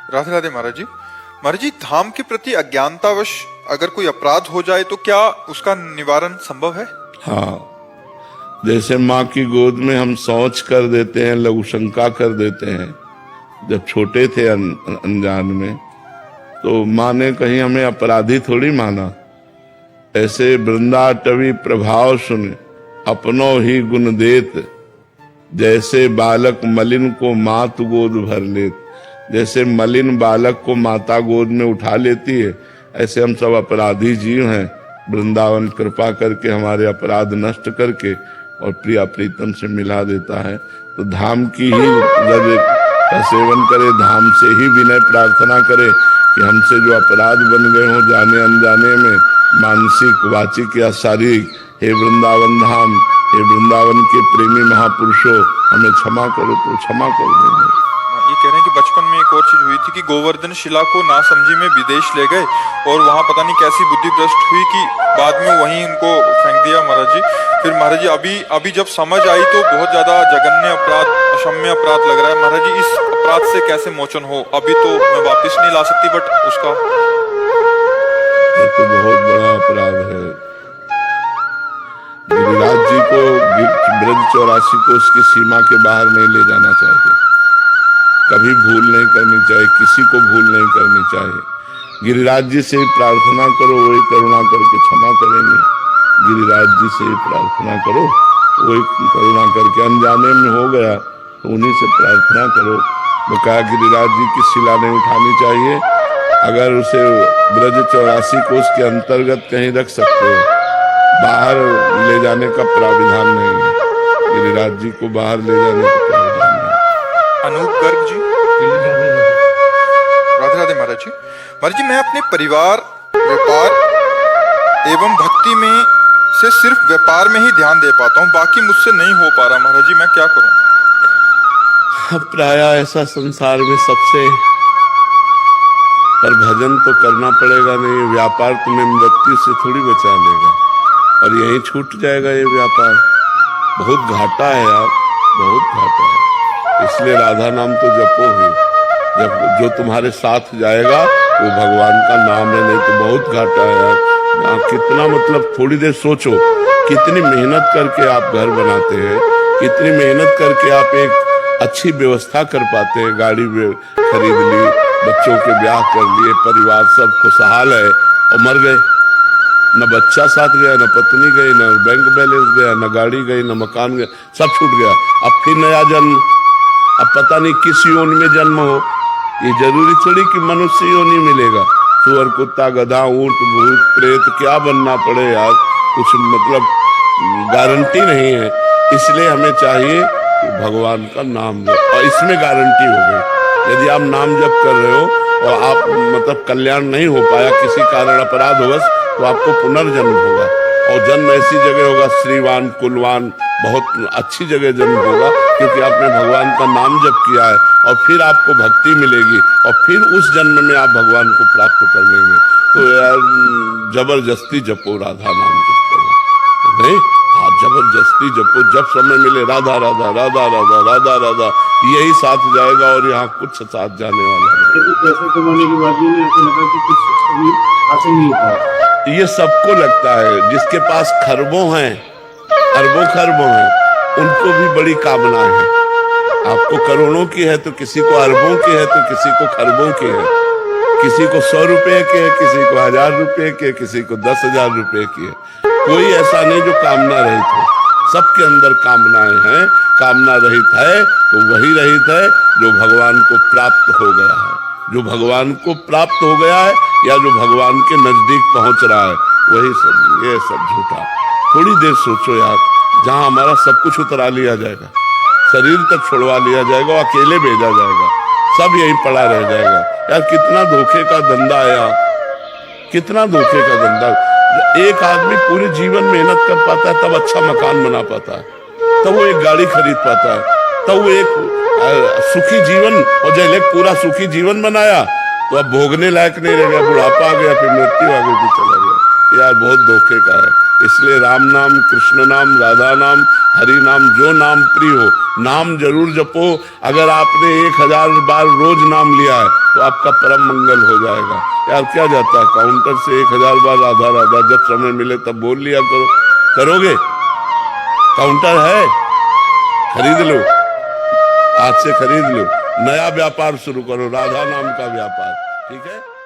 राधे राधे महाराज जी। महाराज जी, धाम के प्रति अज्ञानतावश अगर कोई अपराध हो जाए तो क्या उसका निवारण संभव है? हाँ, जैसे माँ की गोद में हम शौच कर देते हैं, लघु शंका कर देते हैं, जब छोटे थे अनजान में, तो माँ ने कहीं हमें अपराधी थोड़ी माना। ऐसे वृंदाटवी प्रभाव सुन अपनो ही गुण देत, जैसे बालक मलिन को मात गोद भर लेत। जैसे मलिन बालक को माता गोद में उठा लेती है, ऐसे हम सब अपराधी जीव हैं। वृंदावन कृपा करके हमारे अपराध नष्ट करके और प्रिया प्रीतम से मिला देता है। तो धाम की ही रज का सेवन करे, धाम से ही विनय प्रार्थना करे कि हमसे जो अपराध बन गए हों जाने अनजाने में, मानसिक वाचिक या शारीरिक, हे वृंदावन धाम, हे वृंदावन के प्रेमी महापुरुषों, हमें क्षमा करो तो क्षमा कर देंगे। ये कह रहे हैं कि बचपन में एक और चीज हुई थी कि गोवर्धन शिला को नासमझी में विदेश ले गए और वहां पता नहीं कैसी बुद्धि भ्रष्ट हुई कि बाद में वहीं उनको फेंक दिया महाराज जी। फिर महाराज जी अभी जब समझ आई तो बहुत ज्यादा जघन्य अपराध, अक्षम्य अपराध लग रहा है। महाराज जी, इस अपराध से कैसे मोचन हो? अभी तो मैं वापिस नहीं ला सकती, बट उसका ये तो बहुत बड़ा अपराध है। गिरिराज जी को ब्रज 84 को उसकी सीमा के बाहर नहीं ले जाना चाहिए। कभी भूल नहीं करनी चाहिए, किसी को भूल नहीं करनी चाहिए। गिरिराज जी से प्रार्थना करो, वही करुणा करके क्षमा करेंगे। गिरिराज जी से प्रार्थना करो, वही करुणा करके, अनजाने में हो गया तो उन्हीं से प्रार्थना करो। वो कहा गिरिराज जी की शिला नहीं उठानी चाहिए, अगर उसे ब्रज 84 को उसके अंतर्गत कहीं रख सकते हो, बाहर ले जाने का प्राविधान नहीं है। गिरिराज जी को बाहर ले जाने का प्राविधान नहीं है। अनूप गर्ग जी, राधे राधे महाराज जी। महाराज जी, मैं अपने परिवार, व्यापार एवं भक्ति में से सिर्फ व्यापार में ही ध्यान दे पाता हूँ, बाकी मुझसे नहीं हो पा रहा। महाराज जी, मैं क्या करूँ? प्राय ऐसा संसार में सबसे, पर भजन तो करना पड़ेगा। नहीं, व्यापार तुम्हें मृत्यु से थोड़ी बचा लेगा और यहीं छूट जाएगा ये व्यापार। बहुत घाटा है यार, बहुत घाटा है। इसलिए राधा नाम तो जपो ही, जब जो तुम्हारे साथ जाएगा वो भगवान का नाम है, नहीं तो बहुत घाटा है यार। कितना, मतलब थोड़ी देर सोचो, कितनी मेहनत करके आप घर बनाते हैं, कितनी मेहनत करके आप एक अच्छी व्यवस्था कर पाते हैं। गाड़ी खरीद ली, बच्चों के ब्याह कर लिए, परिवार सब खुशहाल है, और मर गए। न बच्चा साथ गया, न पत्नी गई, न बैंक बैलेंस गया, न गाड़ी गई, न मकान गया, सब छूट गया। अब फिर नया जन्म, अब पता नहीं किस योनि में जन्म हो। ये जरूरी थोड़ी कि मनुष्य योनि मिलेगा। सुअर, कुत्ता, गधा, ऊंट, भूत, प्रेत, क्या बनना पड़े यार, कुछ मतलब गारंटी नहीं है। इसलिए हमें चाहिए कि भगवान का नाम जप, और इसमें गारंटी हो गई। यदि आप नाम जप कर रहे हो और आप मतलब कल्याण नहीं हो पाया किसी कारण, अपराध होगा, तो आपको पुनर्जन्म होगा, और जन्म ऐसी जगह होगा, श्रीवान, कुलवान, बहुत अच्छी जगह जन्म होगा, क्योंकि आपने भगवान का नाम जप किया है। और फिर आपको भक्ति मिलेगी, और फिर उस जन्म में आप भगवान को प्राप्त कर लेंगे। तो यार जबरदस्ती जपो, राधा नाम जप करो, नहीं, हाँ जबरदस्ती जपो। जब समय मिले राधा राधा राधा राधा राधा राधा, यही साथ जाएगा और यहाँ कुछ साथ जाने वाला नहीं। पैसे कमाने के बाद भी ऐसा लगा कि कुछ हासिल नहीं होता। ये सबको लगता है, जिसके पास खरबों हैं, अरबों खरबों हैं, उनको भी बड़ी कामना है। आपको करोड़ों की है तो किसी को अरबों की है, तो किसी को खरबों की है, किसी को 100 रुपए के है, किसी को 1000 रुपए के, किसी को 10,000 रुपए की है। कोई ऐसा नहीं जो कामना रहित हो, सबके अंदर कामनाएं हैं। कामना रहित है तो वही रहित है जो भगवान को प्राप्त हो गया है, जो भगवान को प्राप्त हो गया है, या जो भगवान के नजदीक पहुंच रहा है, वही सब। ये सब झूठा। थोड़ी देर सोचो यार, जहां हमारा सब कुछ उतरा लिया जाएगा, शरीर तक छोड़वा लिया जाएगा, अकेले भेजा जाएगा, सब यहीं पड़ा रह जाएगा। यार कितना धोखे का धंधा है यार, कितना धोखे का धंधा। एक आदमी पूरे जीवन मेहनत कर पाता है, तब अच्छा मकान बना पाता है, तब वो एक गाड़ी खरीद पाता है, तब वो एक सुखी जीवन, और जब एक पूरा सुखी जीवन बनाया तो अब भोगने लायक नहीं रह गया, बुढ़ापा आ गया, फिर मृत्यु आ गई, फिर चला गया। यार बहुत धोखे का है। इसलिए राम नाम, कृष्ण नाम, राधा नाम, हरि नाम, जो नाम प्रिय हो नाम जरूर जपो। अगर आपने 1000 बार रोज नाम लिया है तो आपका परम मंगल हो जाएगा। यार क्या जाता है, काउंटर से 1000 बार राधा राधा जब समय मिले तब बोल लिया करो। करोगे? काउंटर है, खरीद लो, आज से खरीद लो, नया व्यापार शुरू करो, राधा नाम का व्यापार। ठीक है।